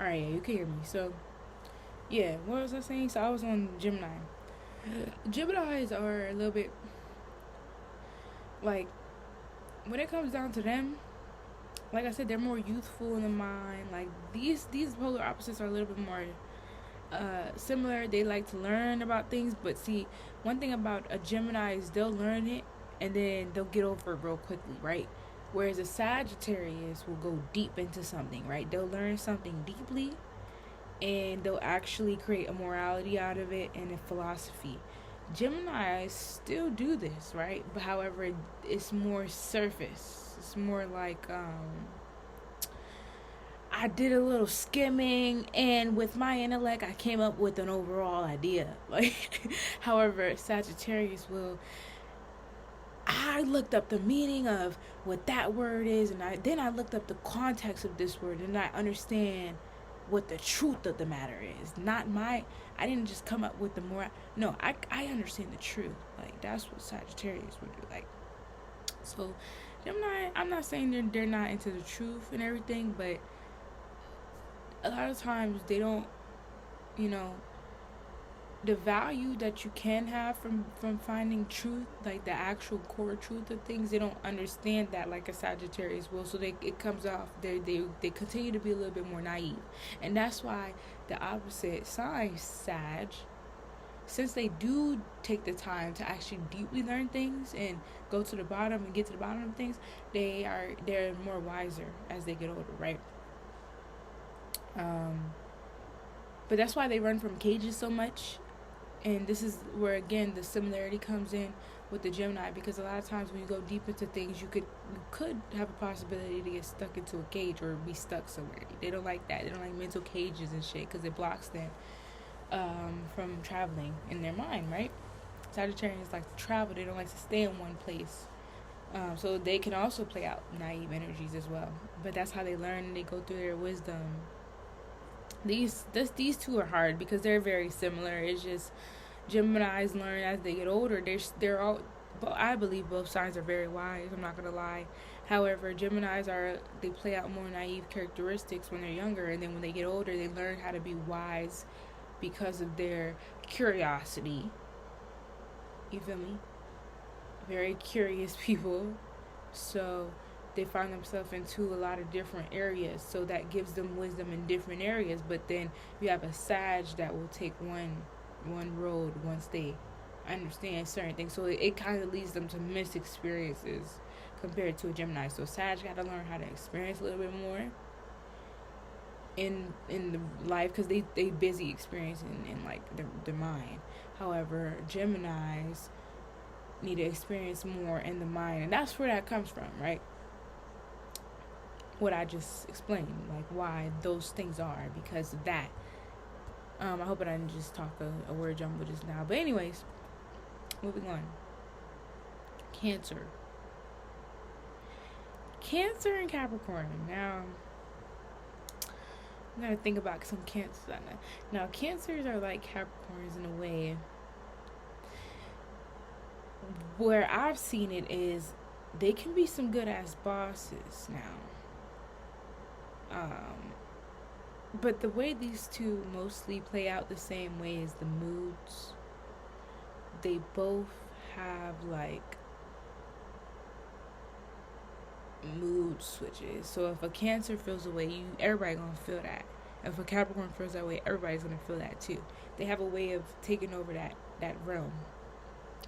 Alright, yeah, you can hear me. So, yeah, what was I saying? So, I was on Gemini. Geminis are a little bit like, when it comes down to them, like I said, they're more youthful in the mind. Like, these polar opposites are a little bit more similar. They like to learn about things, but see, one thing about a Gemini is they'll learn it and then they'll get over it real quickly, right? Whereas a Sagittarius will go deep into something, right? They'll learn something deeply and they'll actually create a morality out of it and a philosophy. Gemini still do this, right? But however, it's more surface. It's more like I did a little skimming, and with my intellect, I came up with an overall idea. Like, however, Sagittarius will. I looked up the meaning of what that word is, and then I looked up the context of this word, and I understand what the truth of the matter is. Not my. I didn't just come up with the more. No, I understand the truth. Like, that's what Sagittarius would do. Like, so Gemini. I'm not saying they're not into the truth and everything, but a lot of times they don't, you know, the value that you can have from finding truth, like the actual core truth of things, they don't understand that like a Sagittarius will. So it comes off they continue to be a little bit more naive, and that's why the opposite sign, Sag, since they do take the time to actually deeply learn things and go to the bottom and get to the bottom of things, they're more wiser as they get older, right? But that's why they run from cages so much. And this is where again the similarity comes in with the Gemini, because a lot of times when you go deep into things, you could have a possibility to get stuck into a cage or be stuck somewhere. They don't like that. They don't like mental cages and shit because it blocks them from traveling in their mind, right? Sagittarians like to travel. They don't like to stay in one place. So they can also play out naive energies as well. But that's how they learn and they go through their wisdom. These two are hard because they're very similar. It's just Geminis learn as they get older. They're all, but I believe both signs are very wise. I'm not gonna lie. However, they play out more naive characteristics when they're younger, and then when they get older, they learn how to be wise because of their curiosity. You feel me? Very curious people. So they find themselves into a lot of different areas, so that gives them wisdom in different areas. But then you have a Sag that will take one road once they understand certain things, so it kind of leads them to missed experiences compared to a Gemini. So Sag got to learn how to experience a little bit more in the life, because they busy experiencing in like their mind. However, Geminis need to experience more in the mind, and that's where that comes from, right? What I just explained, like why those things are because of that. I hope I didn't just talk a word jumble just now. But anyways, moving on. Cancer and Capricorn. Now, I'm gonna think about some Cancers. Now, Cancers are like Capricorns in a way. Where I've seen it is they can be some good ass bosses now. But the way these two mostly play out the same way is the moods. They both have like mood switches. So if a Cancer feels a way, everybody gonna feel that. If a Capricorn feels that way, everybody's gonna feel that too. They have a way of taking over that realm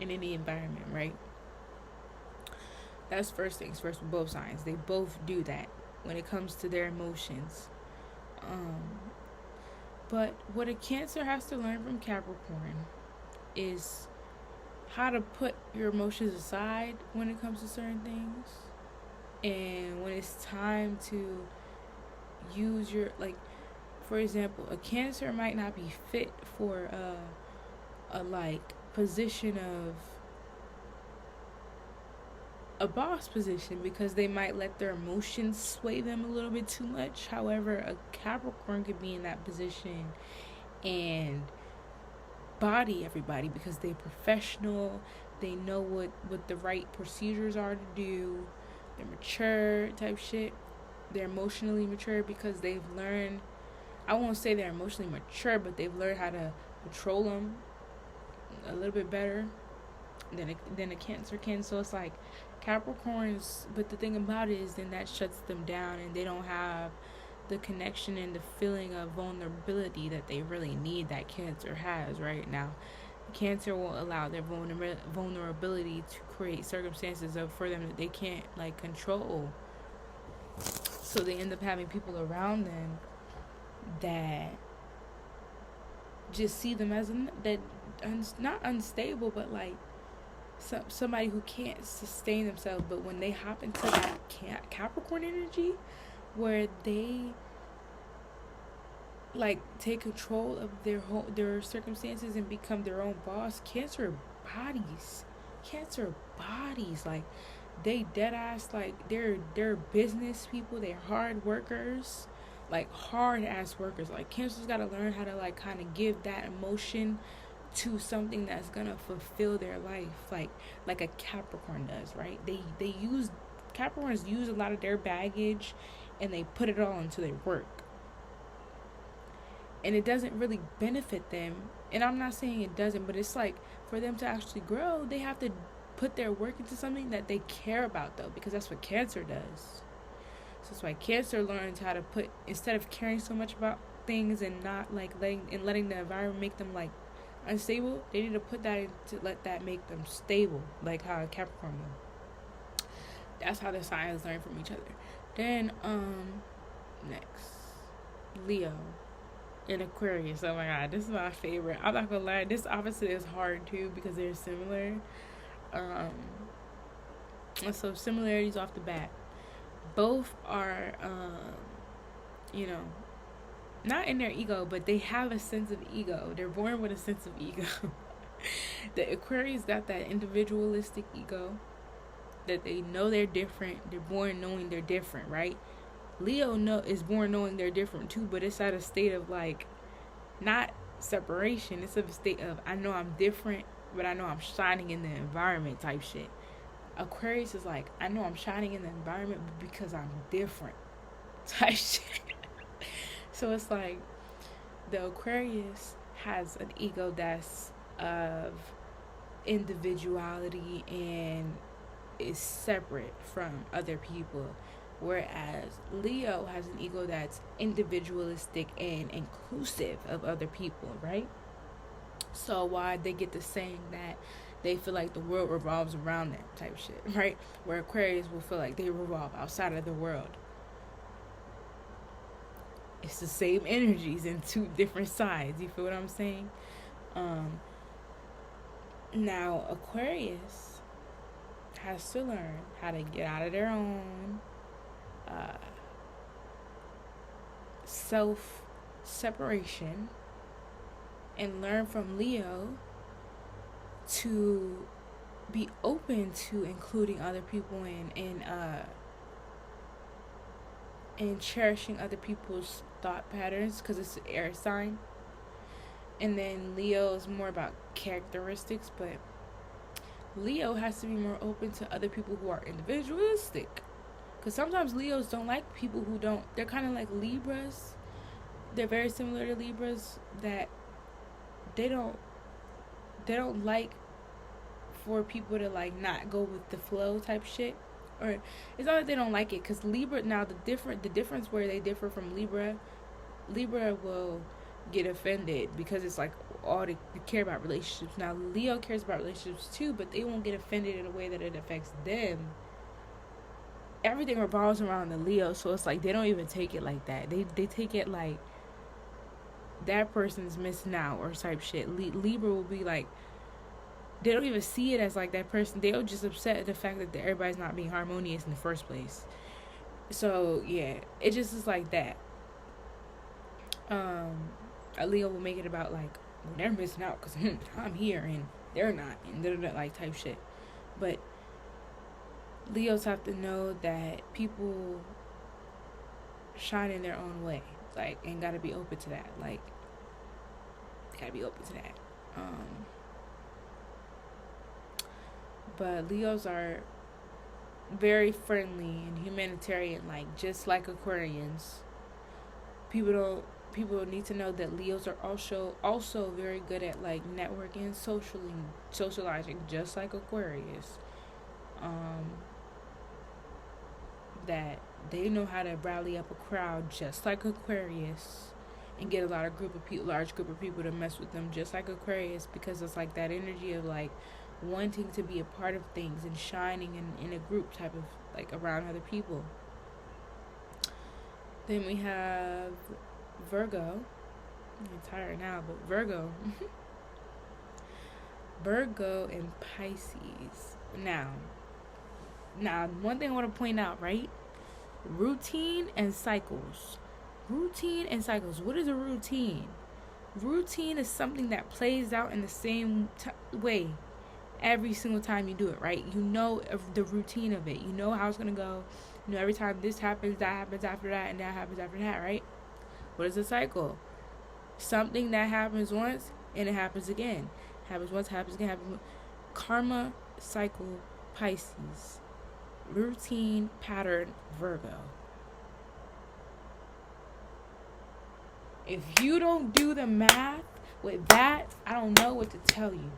in any environment, right? That's first things first with both signs. They both do that when it comes to their emotions. But what a Cancer has to learn from Capricorn is how to put your emotions aside when it comes to certain things, and when it's time to use your, like, for example, a Cancer might not be fit for a like position of a boss position because they might let their emotions sway them a little bit too much. However, a Capricorn could be in that position and body everybody because they're professional. They know what the right procedures are to do. They're mature type shit. They're emotionally mature because they've learned I won't say they're emotionally mature, but they've learned how to control them a little bit better than a Cancer can. So it's like Capricorns, but the thing about it is then that shuts them down, and they don't have the connection and the feeling of vulnerability that they really need that Cancer has right now. Cancer will allow their vulnerability to create circumstances for them that they can't like control. So they end up having people around them that just see them as not unstable, but like somebody who can't sustain themselves. But when they hop into that Capricorn energy, where they like take control of their circumstances and become their own boss, Cancer bodies like they dead ass, like they're business people, they're hard workers, like hard ass workers. Like Cancer's got to learn how to like kind of give that emotion to something that's gonna fulfill their life, like a Capricorn does, right? Capricorns use a lot of their baggage and they put it all into their work, and it doesn't really benefit them. And I'm not saying it doesn't, but it's like for them to actually grow, they have to put their work into something that they care about, though, because that's what Cancer does. So that's why Cancer learns how to put, instead of caring so much about things and not like letting the environment make them like unstable, they need to put that in to let that make them stable, like how a Capricorn will. That's how the signs learn from each other. Then next, Leo and Aquarius. Oh my god, this is my favorite. I'm not gonna lie, this opposite is hard too because they're similar. So similarities off the bat. Both are not in their ego, but they have a sense of ego. They're born with a sense of ego. The Aquarius got that individualistic ego that they know they're different. They're born knowing they're different, right? Leo is born knowing they're different too, but it's at a state of like not separation. It's a state of I know I'm different, but I know I'm shining in the environment type shit. Aquarius is like, I know I'm shining in the environment because I'm different type shit. So it's like the Aquarius has an ego that's of individuality and is separate from other people, whereas Leo has an ego that's individualistic and inclusive of other people, right? So why they get the saying that they feel like the world revolves around them type shit, right? Where Aquarius will feel like they revolve outside of the world. It's the same energies in two different sides. You feel what I'm saying? Now Aquarius has to learn how to get out of their own self-separation and learn from Leo to be open to including other people and cherishing other people's thought patterns, because it's an air sign. And then Leo is more about characteristics, but Leo has to be more open to other people who are individualistic, because sometimes Leos don't like people who don't. They're kind of like Libras. They're very similar to Libras, that they don't like for people to like not go with the flow type shit. Or it's not that they don't like it, because Libra, now the difference where they differ from Libra will get offended because it's like all they care about relationships. Now Leo cares about relationships too, but they won't get offended in a way that it affects them. Everything revolves around the Leo, so it's like they don't even take it like that. They take it like that person's missing out or type shit. Libra will be like, they don't even see it as like that person. They'll just upset at the fact that everybody's not being harmonious in the first place. So yeah, it just is like that. A Leo will make it about like, well, they're missing out because I'm here and they're not, and like type shit. But Leos have to know that people shine in their own way, like, and gotta be open to that. Like, gotta be open to that. But Leos are very friendly and humanitarian, like just like Aquarians. People don't people need to know that Leos are also very good at like networking, socializing, just like Aquarius. Um, that they know how to rally up a crowd, just like Aquarius, and get a large group of people to mess with them, just like Aquarius, because it's like that energy of like wanting to be a part of things and shining in a group type of like around other people. Then we have Virgo. I'm tired now, but Virgo and Pisces. Now, one thing I want to point out, right? Routine and cycles. What is a routine? Routine is something that plays out in the same way every single time you do it, right? You know the routine of it. You know how it's going to go. You know, every time this happens, that happens after that, and that happens after that, right? What is a cycle? Something that happens once, and it happens again. Happens once, happens again, happens. Karma, cycle, Pisces. Routine, pattern, Virgo. If you don't do the math with that, I don't know what to tell you.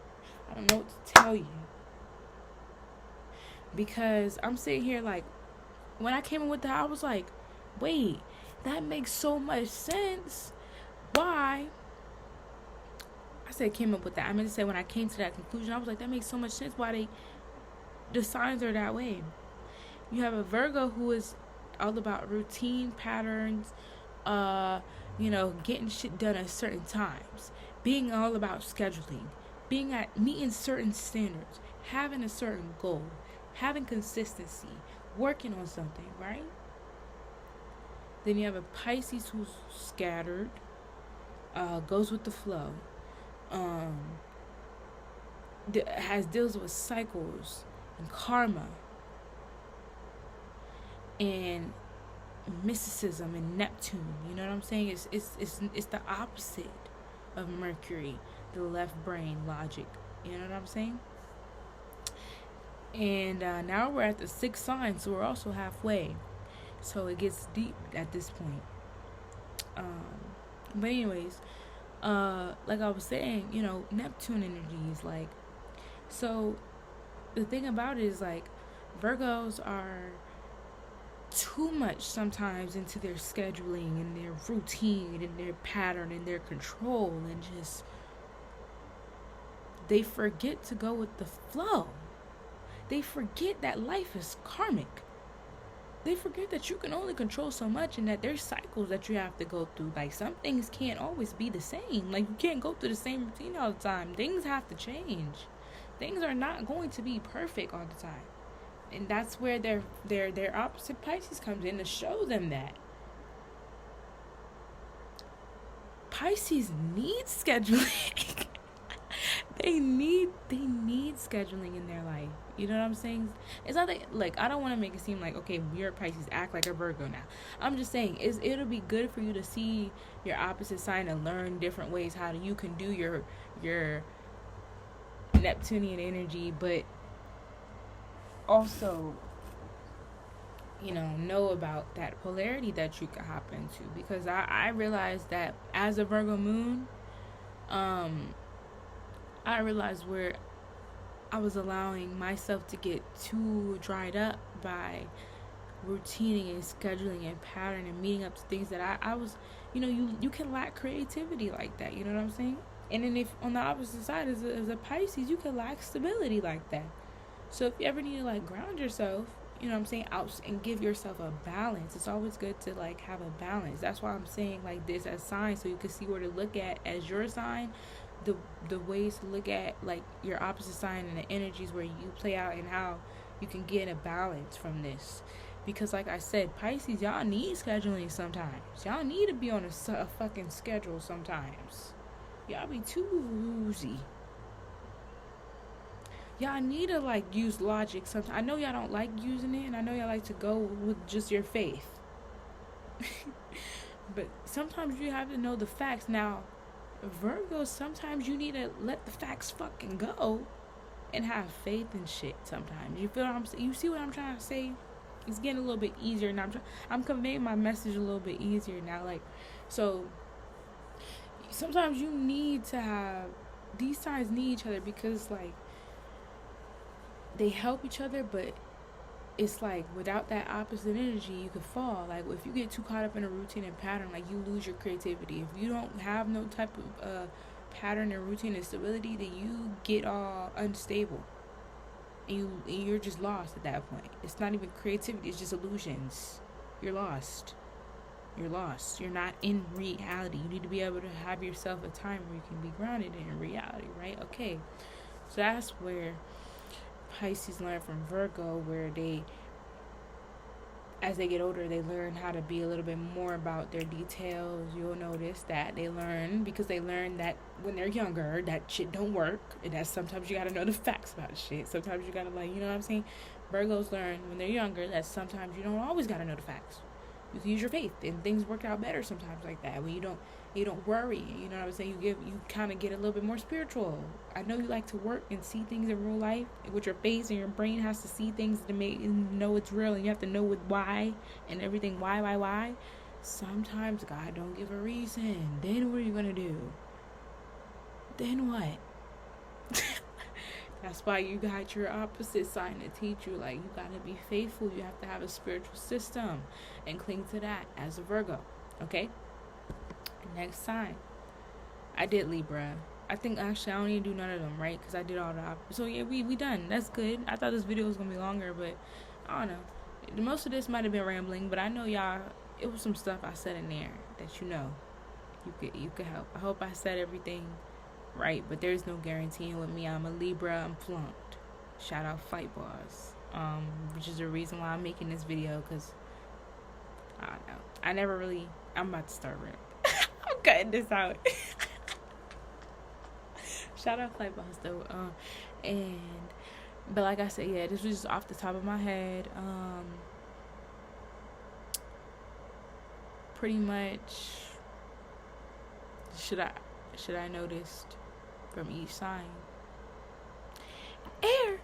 Because I'm sitting here like, when I came in with that, I was like, wait, that makes so much sense. Why? I said came up with that. I meant to say when I came to that conclusion, I was like, that makes so much sense why the signs are that way. You have a Virgo who is all about routine, patterns, getting shit done at certain times, being all about scheduling, meeting certain standards, having a certain goal, having consistency, working on something, right? Then you have a Pisces who's scattered, goes with the flow, deals with cycles and karma and mysticism and Neptune. You know what I'm saying? It's the opposite of Mercury, the left brain logic. You know what I'm saying? And now we're at the 6th sign, so we're also halfway. So it gets deep at this point. But anyways, like I was saying, Neptune energy is like, so the thing about it is like Virgos are too much sometimes into their scheduling and their routine and their pattern and their control, and just they forget to go with the flow. They forget that life is karmic. They forget that you can only control so much and that there's cycles that you have to go through. Like, some things can't always be the same. Like, you can't go through the same routine all the time. Things have to change. Things are not going to be perfect all the time. And that's where their opposite Pisces comes in to show them that. Pisces need scheduling. They need scheduling in their life. You know what I'm saying? It's not that, like, I don't want to make it seem like, okay, you're a Pisces, act like a Virgo now. I'm just saying, it'll be good for you to see your opposite sign and learn different ways how you can do your Neptunian energy, but also, know about that polarity that you can hop into. Because I realized that as a Virgo moon, I realized where I was allowing myself to get too dried up by routining and scheduling and pattern and meeting up to things that I was, you can lack creativity like that. You know what I'm saying? And then if on the opposite side as a Pisces, you can lack stability like that. So if you ever need to like ground yourself, you know what I'm saying, out and give yourself a balance. It's always good to like have a balance. That's why I'm saying like this as signs, so you can see where to look at as your sign. The ways to look at like your opposite sign and the energies where you play out and how you can get a balance from this. Because like I said, Pisces, y'all need scheduling sometimes. Y'all need to be on a fucking schedule sometimes. Y'all be too woozy. Y'all need to like use logic sometimes. I know y'all don't like using it, and I know y'all like to go with just your faith. But sometimes you have to know the facts. Now, Virgo, sometimes you need to let the facts fucking go and have faith in shit sometimes. You feel what I'm saying? You see what I'm trying to say? It's getting a little bit easier now. I'm conveying my message a little bit easier now. Like, so sometimes you need to have, these signs need each other because like they help each other, but it's like without that opposite energy you could fall. Like if you get too caught up in a routine and pattern, like you lose your creativity. If you don't have no type of pattern and routine and stability, then you get all unstable and you're just lost at that point. It's not even creativity, it's just illusions. You're lost. You're lost. You're not in reality. You need to be able to have yourself a time where you can be grounded in reality, right? Okay, so that's where Pisces learn from Virgo, where they, as they get older, they learn how to be a little bit more about their details. You'll notice that they learn, because they learn that when they're younger, that shit don't work, and that sometimes you gotta know the facts about shit. Sometimes you gotta, like, you know what I'm saying? Virgos learn when they're younger that sometimes you don't always gotta know the facts. You can use your faith, and things work out better sometimes like that. When you don't worry, you know what I'm saying? You kind of get a little bit more spiritual. I know you like to work and see things in real life with your face, and your brain has to see things to make know it's real, and you have to know with why and everything. Why? Sometimes God don't give a reason. Then what are you gonna do? Then what? That's why you got your opposite sign to teach you. Like, you gotta be faithful. You have to have a spiritual system and cling to that as a Virgo. Okay? Next sign. I did Libra. I think actually I don't even do none of them, right? Because I did all the opposite. So yeah, we done. That's good. I thought this video was gonna be longer, but I don't know. Most of this might have been rambling, but I know y'all, it was some stuff I said in there that you could help. I hope I said everything right, but there's no guaranteeing with me. I'm a Libra. I'm flunked. Shout out Fight Boss. Which is the reason why I'm making this video, because I don't know. I never really. I'm about to start rambling. I'm cutting this out. Shout out Fight Boss though. But like I said, yeah, this was just off the top of my head. Pretty much. Should I noticed from each sign? Air.